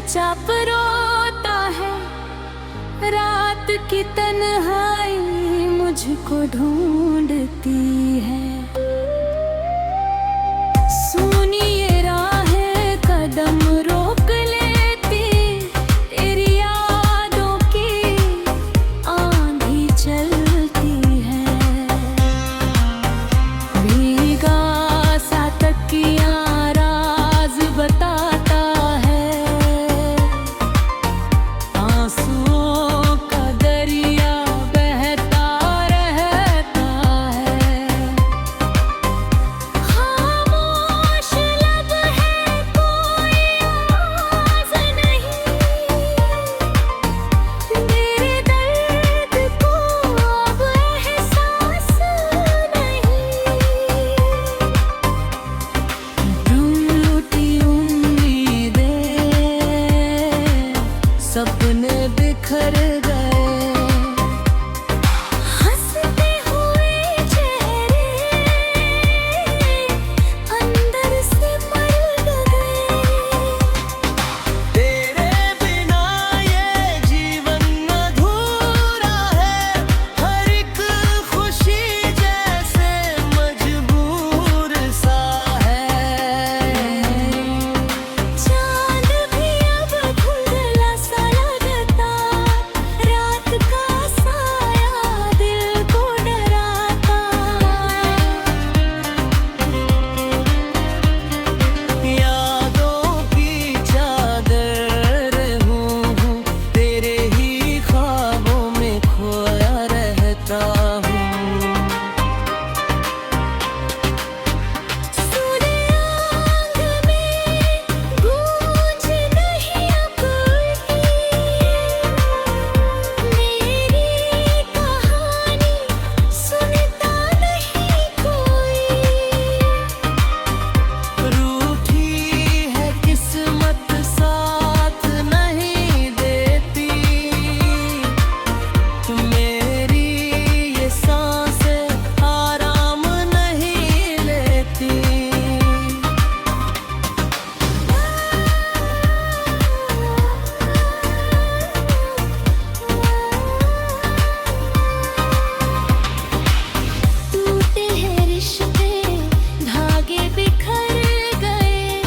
चुपचाप रोता है। रात की तन्हाई मुझको ढूंढती है। सुनी ये राहें कदम रोक लेती, तेरी यादों की आंधी चलती है। भीगा सा तकिया राज बताता है, आंसुओं का दरिया बहता रहता है। खामोश लब है, कोई आवाज नहीं, मेरे दर्द को अब एहसास नहीं। टूटी उम्मीदें, सपने बिखर गए। हंसते हुए चेहरे अंदर से मर गए। तेरे बिना ये जीवन अधूरा है, हर एक खुशी जैसे मजबूर सा है। चांद भी अब धुंधला सा लगता, रात का साया दिल को डराता। यादों की चादर हूँ, तेरे ही ख्वाबों में खोया रहता हूँ। सुने आँख में गूंज नहीं अब उनकी, मेरी कहानी सुनता नहीं कोई। रूठी है किस्मत साथ नहीं देती, मेरी ये सांसें आराम नहीं लेती। टूटे हैं रिश्ते, धागे बिखर गए,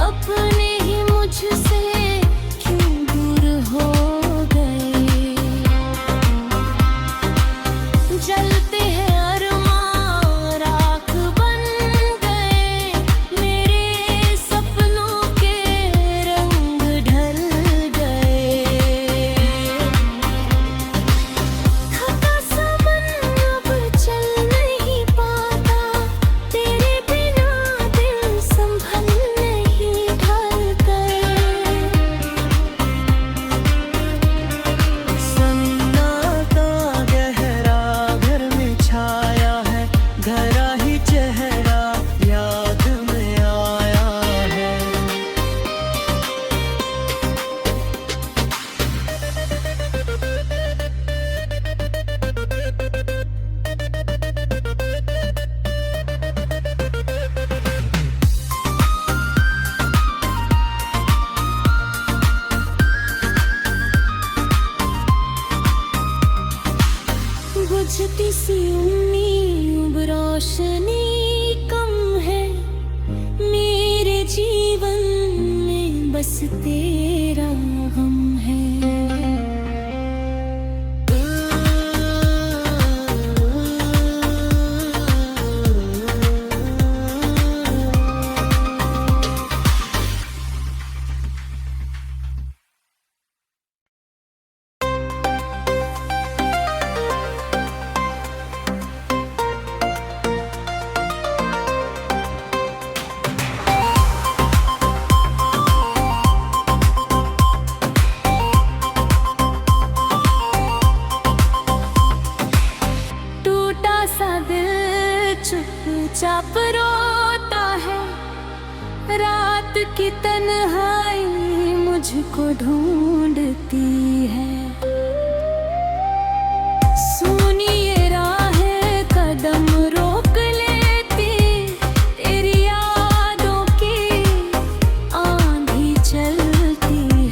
अपने ही मुझसे क्यों दूर हो गए। जलते हैं अरमां, राख बन गए, मेरे सपनों के रंग ढल गए। थका सा मन अब चल नहीं पाता, तेरे बिना दिल संभल नहीं ढलकर। सन्नाटा गहरा घर में छाया है, घरा ही चेहरा याद में आया है। बुझती सी उम्मीद, रोशनी कम है, मेरे जीवन में बस तेरा गम है। टूटा सा दिल चुपचाप रोता है। रात की तन्हाई मुझको ढूंढती है। सुनी ये राहें कदम रोक लेती, तेरी यादों की आंधी चलती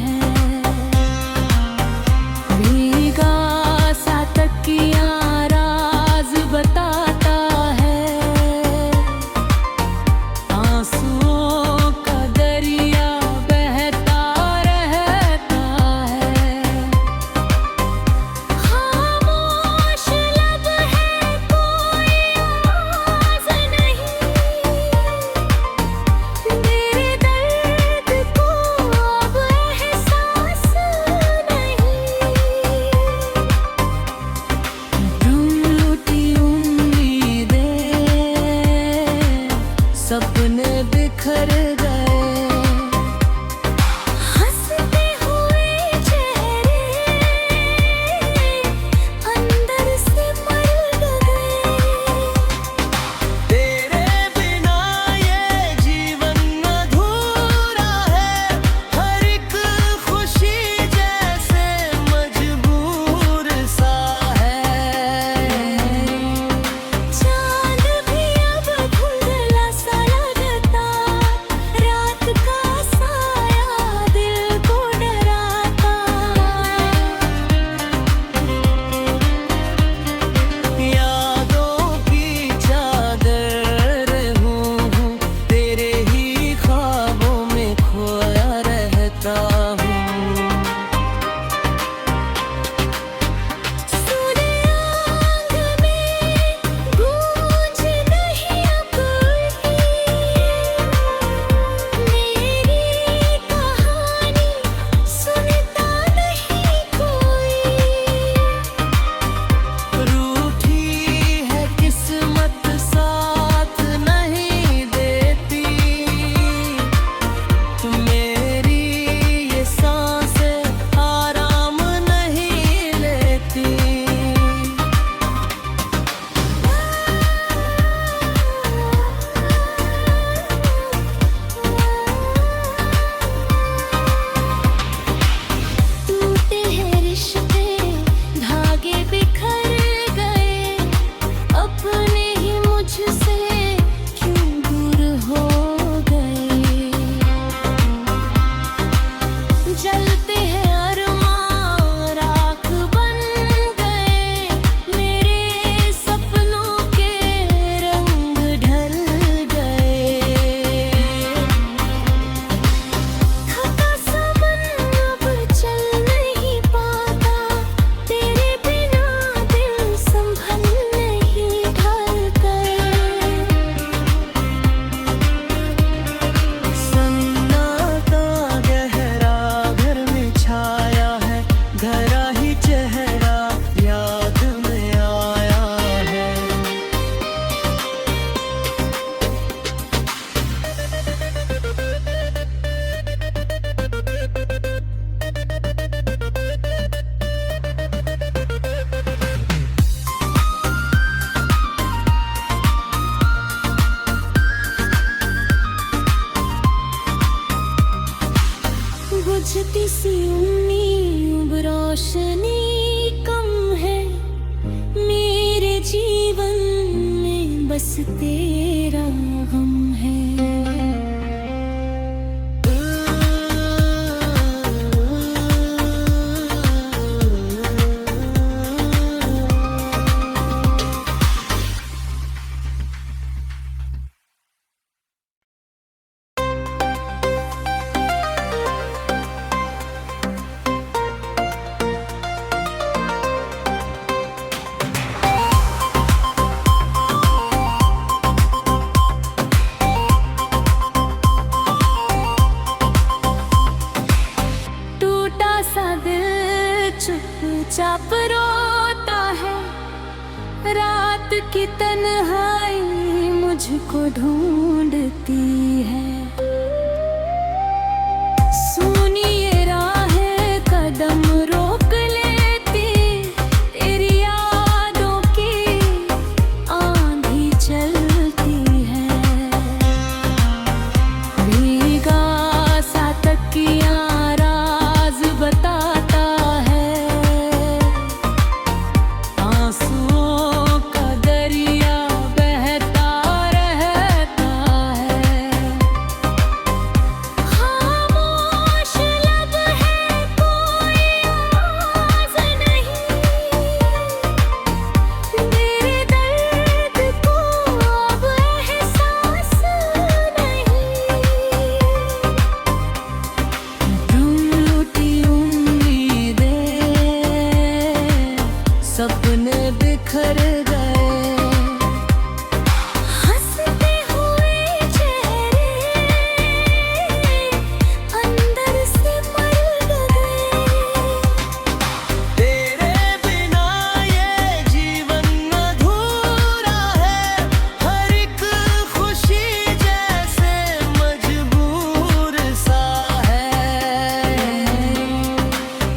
बुझती सी उम्मीद रोशनी कम है मेरे जीवन में, बस तेरा गम है। चुपचाप रोता है, रात की तन्हाई मुझको ढूंढती है। सुनी ये राहें कदम रोक लेती, तेरी यादों की आंधी चलती है। भीगा सा तकिया राज बताता है, सपने बिखर गए, हंसते हुए चेहरे अंदर से मर गए। तेरे बिना ये जीवन अधूरा है, हर एक खुशी जैसे मजबूर सा है।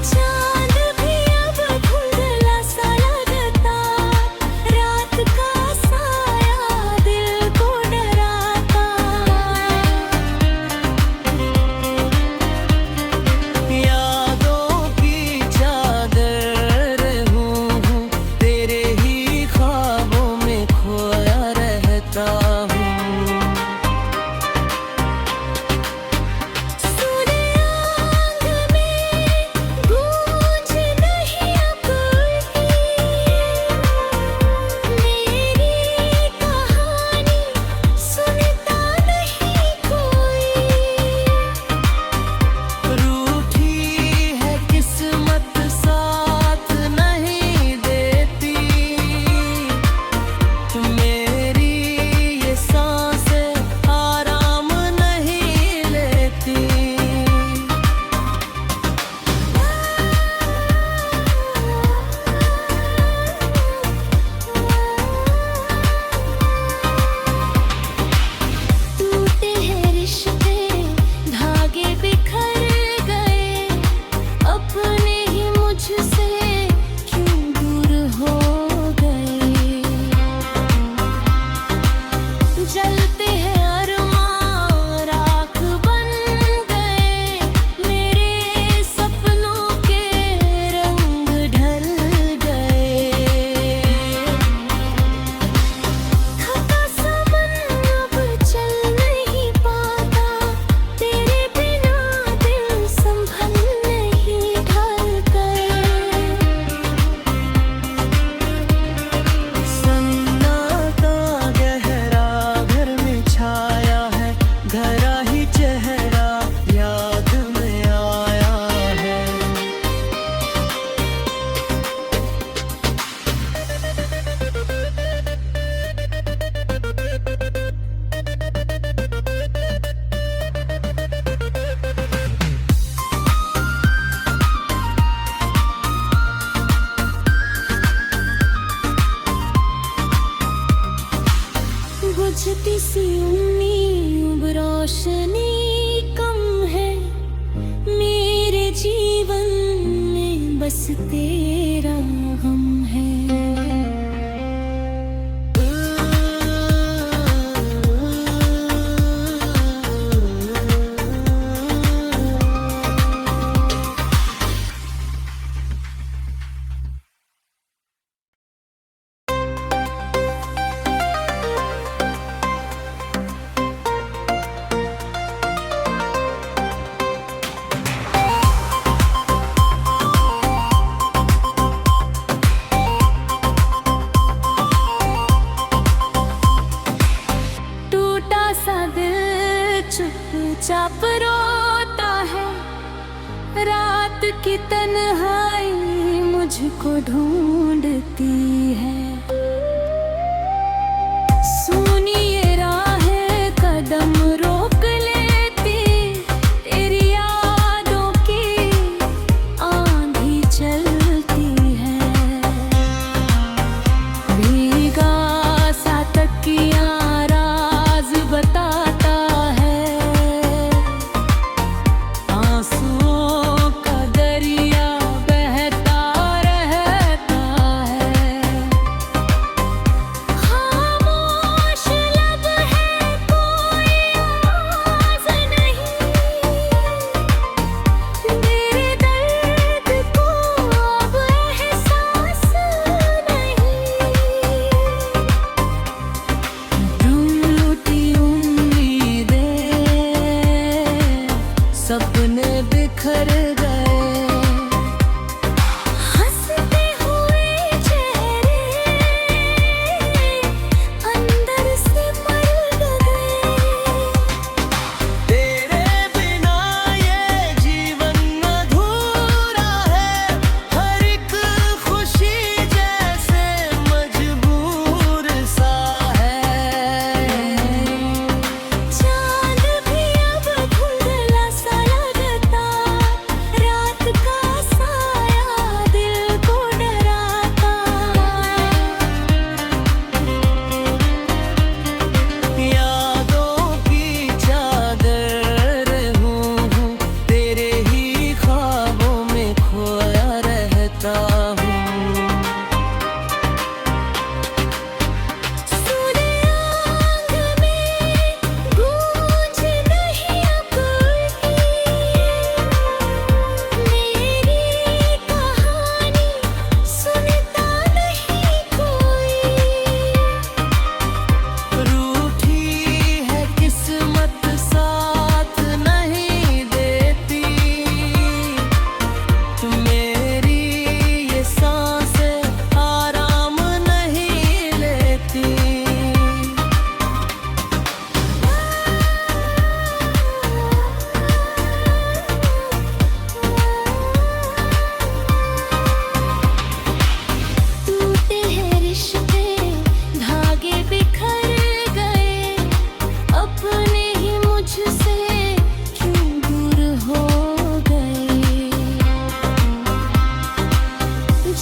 चांद भी अब धुंधला सा लगता, रात का साया दिल को डराता। यादों की चादर हूँ, तेरे ही ख्वाबों में खोया रहता हूँ। सुने आँख में गूंज नहीं अब मेरी कहानी सुनता नहीं कोई। रूठी है किस्मत साथ नहीं देती, मेरी ये सांसें आराम नहीं लेती। टूटे हैं रिश्ते, धागे बिखर गए, अपने ही मुझसे क्यों दूर हो गए। जलते हैं अरमां राख बन गए, मेरे सपनों के रंग ढल गए। थका सा मन अब चल नहीं पाता, तेरे बिना दिल संभल नहीं ढलकर। सन्नाटा गहरा घर में छाया है, घरा ही चेहरा याद में आया है। बुझती सी उम्मीद रोशनी कम है मेरे जीवन में, बस तेरा गम है। चुपचाप रोता है। रात की तन्हाई मुझको ढूंढती है। सुनी ये राहें कदम रोक लेती, तेरी यादों की आंधी चलती है। भीगा सा तकिया राज बताता है, आंसुओं का दरिया बहता रहता है। खामोश लब है, कोई आवाज नहीं, मेरे दर्द को अब एहसास नहीं। टूटी उम्मीदें, सपने बिखर गए, हंसते हुए चेहरे अंदर से मर गए। तेरे बिना ये जीवन अधूरा है, हर एक खुशी जैसे मजबूर सा है। चांद भी अब धुंधला सा लगता, रात का साया दिल को डराता। यादों की चादर हूँ, तेरे ही ख्वाबों में खोया रहता हूँ। सुने आँख में गूंज नहीं अब मेरी कहानी सुनता नहीं कोई। रूठी है किस्मत साथ नहीं देती, मेरी ये सांसें आराम नहीं लेती। टूटे हैं रिश्ते, धागे बिखर गए, अपने ही मुझसे क्यों दूर हो गए।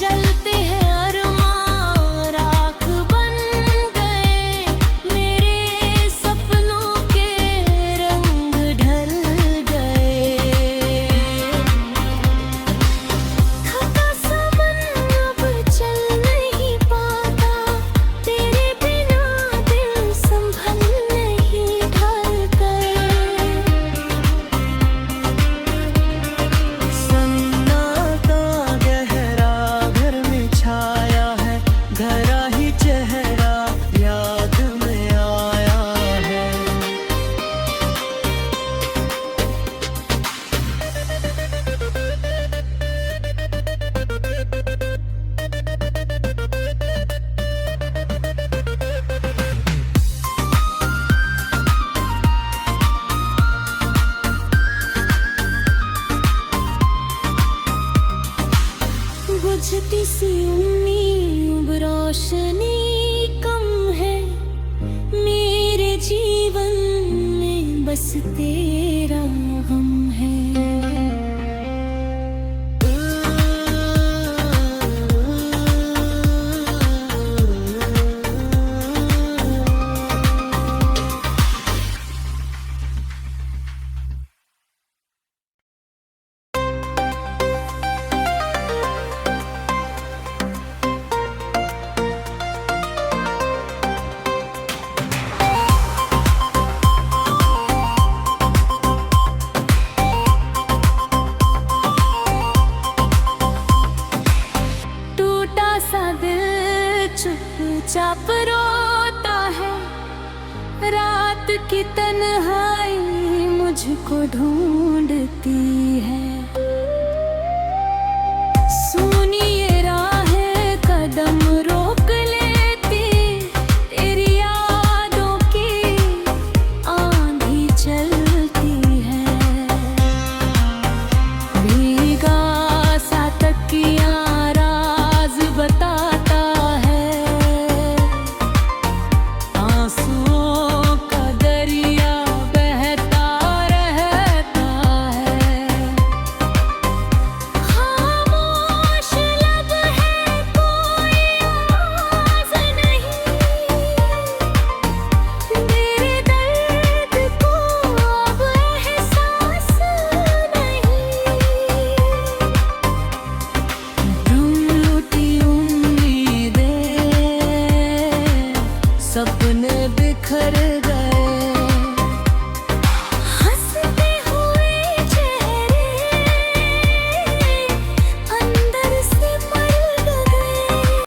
जलते हैं अरमां, राख बन गए, मेरे सपनों के रंग ढल गए। थका सा मन अब चल नहीं पाता, तेरे बिना दिल संभल नहीं ढलकर। सन्नाटा गहरा घर में छाया है, धरा ही चेहरा याद में आया है। बुझती सी उम्मीद, रोशनी कम है, मेरे जीवन में बस तेरा गम है। टूटा सा दिल चुपचाप रोता है, रात की तन्हाई मुझको ढूंढती है। सुनी ये राहें कदम रोक लेती, तेरी यादों की आंधी चल आंसुओं का दरिया बहता रहता है। खामोश लब है, कोई आवाज नहीं, मेरे दर्द को अब एहसास नहीं। टूटी उम्मीदें, सपने बिखर गए।